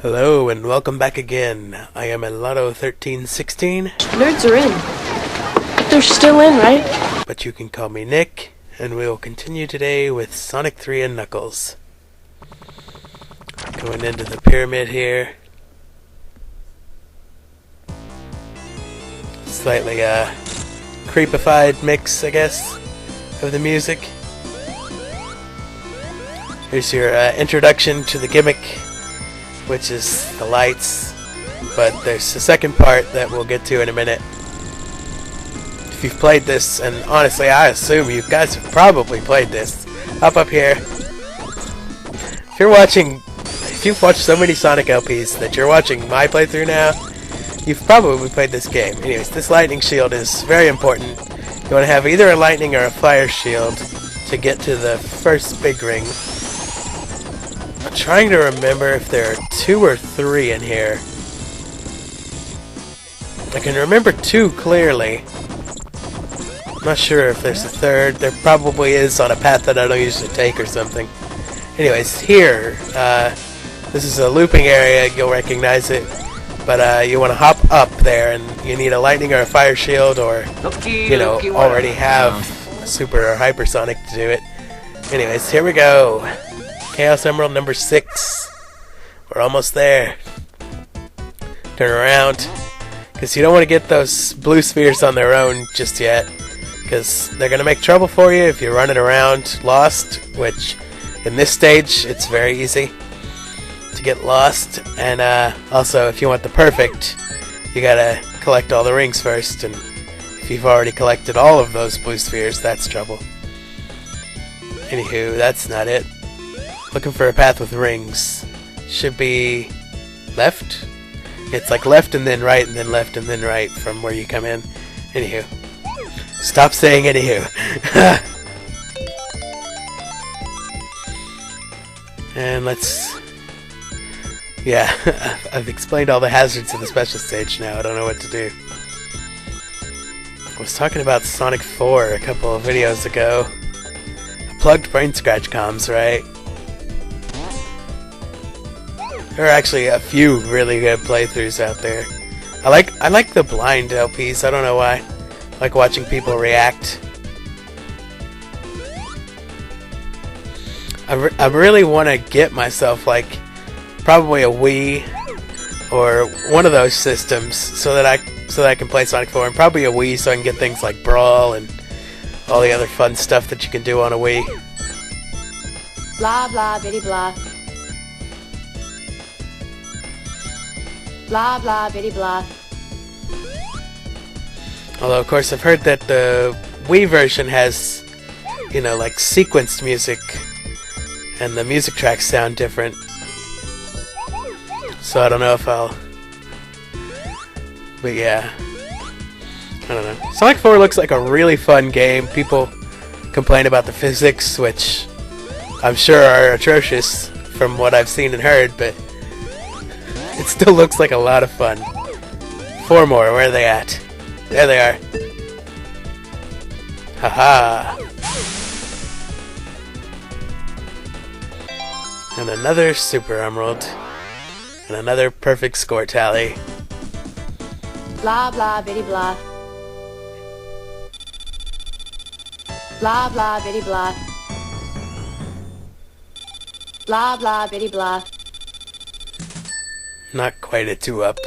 Hello and welcome back again. I am Lotto1316. Nerds are in. They're still in, right? But you can call me Nick, and we will continue today with Sonic 3 and Knuckles. Going into the pyramid here. Slightly creepified mix, I guess, of the music. Here's your introduction to the gimmick, which is the lights, but there's a second part that we'll get to in a minute. If you've played this, and honestly I assume you guys have probably played this, up here. If you've watched so many Sonic LPs that you're watching my playthrough now, you've probably played this game. Anyways, this lightning shield is very important. You want to have either a lightning or a fire shield to get to the first big ring. I'm trying to remember if there are 2 or 3 in here. I can remember 2 clearly. I'm not sure if there's a third. There probably is on a path that I don't usually take or something. Anyways, here, this is a looping area, you'll recognize it. But you want to hop up there, and you need a lightning or a fire shield, or, already have a super or hypersonic to do it. Anyways, here we go. Chaos Emerald number 6. We're almost there. Turn around, because you don't want to get those blue spheres on their own just yet, because they're going to make trouble for you if you're running around lost, which in this stage it's very easy to get lost. And also, if you want the perfect, you gotta collect all the rings first, and if you've already collected all of those blue spheres, that's trouble. Anywho, that's not it. Looking for a path with rings. Should be left? It's like left and then right and then left and then right from where you come in. Anywho. Stop saying anywho. And let's... Yeah, I've explained all the hazards of the special stage now. I don't know what to do. I was talking about Sonic 4 a couple of videos ago. I plugged Brain Scratch comms, right? There are actually a few really good playthroughs out there. I like the blind LPs. I don't know why. I like watching people react. I really want to get myself like probably a Wii or one of those systems so that I can play Sonic 4, and probably a Wii so I can get things like Brawl and all the other fun stuff that you can do on a Wii. Blah blah bitty blah. Blah blah bitty blah. Although of course I've heard that the Wii version has, like sequenced music, and the music tracks sound different. So I don't know if I'll... But yeah. I don't know. Sonic 4 looks like a really fun game. People complain about the physics, which I'm sure are atrocious from what I've seen and heard, but it still looks like a lot of fun. 4 more, where are they at? There they are. Haha. And another Super Emerald. And another perfect score tally. Blah blah bitty blah. Blah blah bitty blah. Blah blah bitty blah. Not quite a 2-up.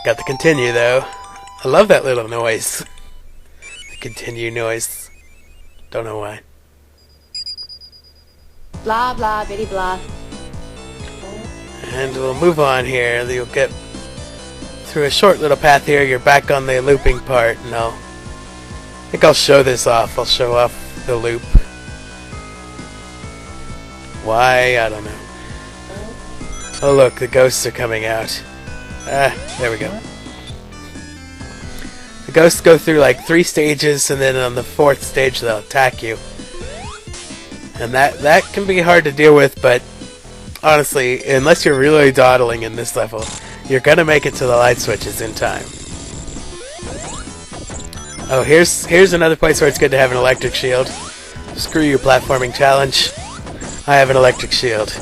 Got the continue though. I love that little noise. The continue noise. Don't know why. Blah blah bitty blah. And we'll move on here. You'll get through a short little path here. You're back on the looping part. I think I'll show this off. I'll show off the loop. Why? I don't know. Oh look, the ghosts are coming out. There we go. The ghosts go through like 3 stages, and then on the 4th stage they'll attack you. And that can be hard to deal with, but honestly, unless you're really dawdling in this level, you're gonna make it to the light switches in time. Oh, here's another place where it's good to have an electric shield. Screw you, platforming challenge. I have an electric shield.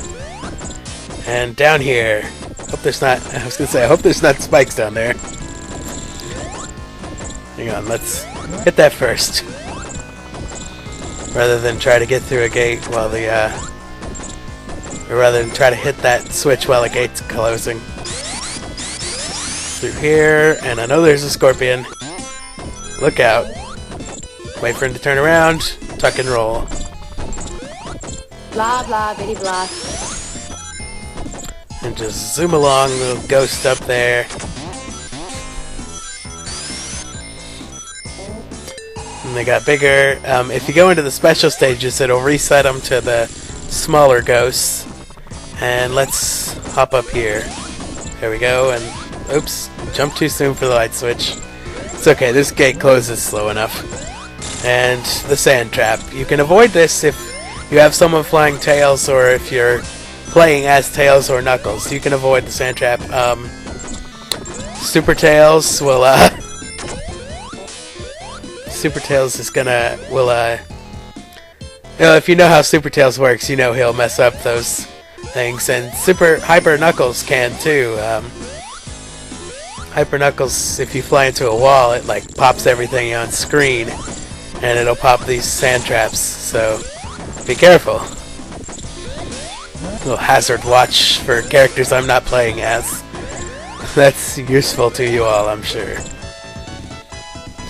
And down here, Hope there's not. I was gonna say, I hope there's not spikes down there. Hang on, let's hit that first, rather than try to get through a gate while the or rather than try to hit that switch while the gate's closing. Through here, and I know there's a scorpion. Look out. Wait for him to turn around. Tuck and roll. Blah, blah, bitty blah. And just zoom along, little ghost up there. And they got bigger. If you go into the special stages, it'll reset them to the smaller ghosts. And let's hop up here. There we go, and oops, jumped too soon for the light switch. It's okay, this gate closes slow enough. And the sand trap. You can avoid this if you have someone flying Tails, or if you're playing as Tails or Knuckles. You can avoid the sand trap. Super Tails will, Super Tails is gonna, will, you know, if you know how Super Tails works, you know he'll mess up those things. And Hyper Knuckles can too. Hyper Knuckles, if you fly into a wall, it like pops everything on screen, and it'll pop these sand traps, so be careful. Little hazard watch for characters I'm not playing as. That's useful to you all, I'm sure.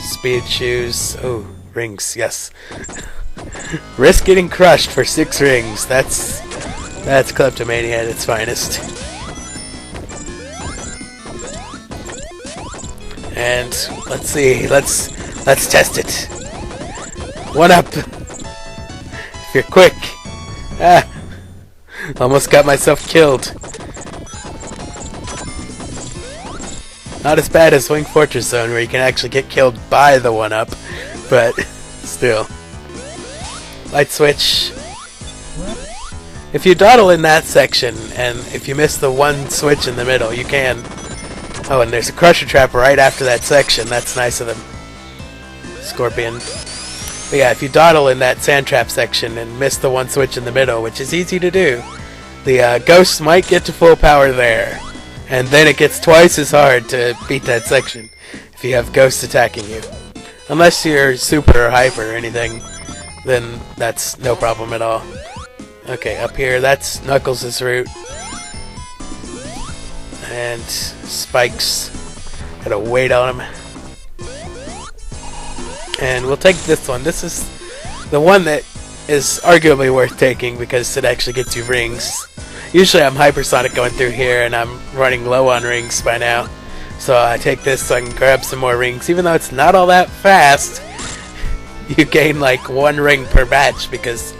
Speed shoes. Oh, rings, yes. Risk getting crushed for 6 rings. That's kleptomania at its finest. And let's see, let's test it. 1 up. If you're quick. Ah, almost got myself killed. Not as bad as Wing Fortress Zone, where you can actually get killed by the 1 up, but still. Light switch. If you dawdle in that section, and if you miss the 1 switch in the middle, you can. Oh, and there's a crusher trap right after that section. That's nice of them. Scorpion. But yeah, if you dawdle in that sand trap section and miss the 1 switch in the middle, which is easy to do, the ghosts might get to full power there. And then it gets twice as hard to beat that section if you have ghosts attacking you. Unless you're super or hyper or anything, then that's no problem at all. Okay, up here, that's Knuckles' route. And spikes. Gotta wait on him. And we'll take this one. This is the one that is arguably worth taking because it actually gets you rings. Usually I'm hypersonic going through here and I'm running low on rings by now. So I take this so I can grab some more rings. Even though it's not all that fast, you gain like 1 ring per batch because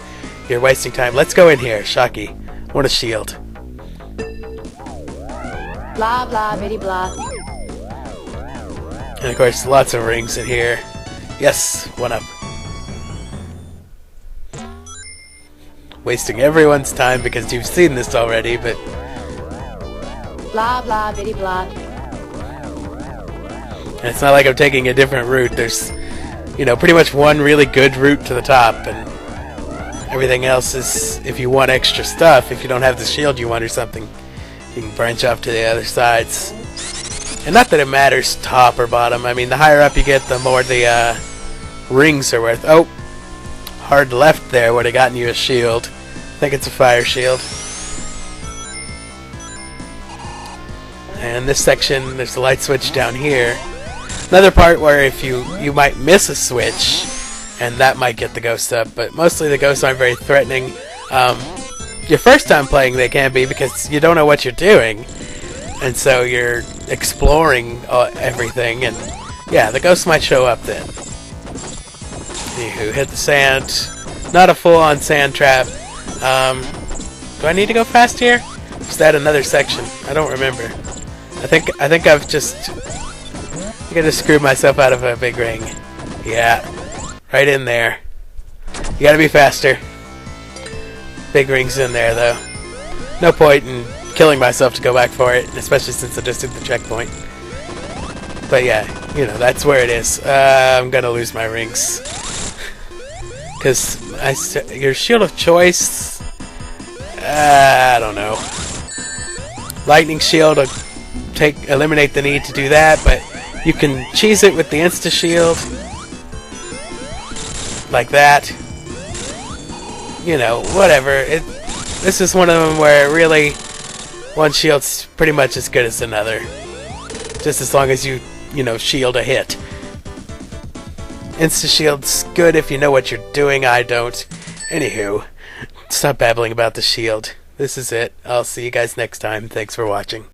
you're wasting time. Let's go in here, Shocky. What a shield. Blah, blah, bitty blah. And of course, lots of rings in here. Yes, 1 up. Wasting everyone's time because you've seen this already, but... Blah, blah, bitty blah. And it's not like I'm taking a different route. There's, you know, pretty much 1 really good route to the top, and everything else is, if you want extra stuff, if you don't have the shield you want or something, you can branch off to the other sides. And not that it matters top or bottom. I mean, the higher up you get, the more the rings are worth. Oh, hard left there would have gotten you a shield. I think it's a fire shield. And this section, there's a light switch down here. Another part where if you might miss a switch, and that might get the ghosts up, but mostly the ghosts aren't very threatening. Your first time playing they can be because you don't know what you're doing, and so you're exploring everything, and yeah, the ghosts might show up then. Anywho, hit the sand. Not a full-on sand trap. Do I need to go fast here? Is that another section? I don't remember. I think I've just screwed myself out of a big ring. Yeah, right in there. You gotta be faster. Big ring's in there though. No point in killing myself to go back for it, especially since I just hit the checkpoint. But yeah, you know, that's where it is. I'm gonna lose my rings. Because your shield of choice, I don't know. Lightning shield will eliminate the need to do that, but you can cheese it with the insta shield. Like that. You know, whatever. This is one of them where really one shield's pretty much as good as another. Just as long as you shield a hit. Insta shield's good if you know what you're doing. I don't. Anywho, stop babbling about the shield. This is it. I'll see you guys next time. Thanks for watching.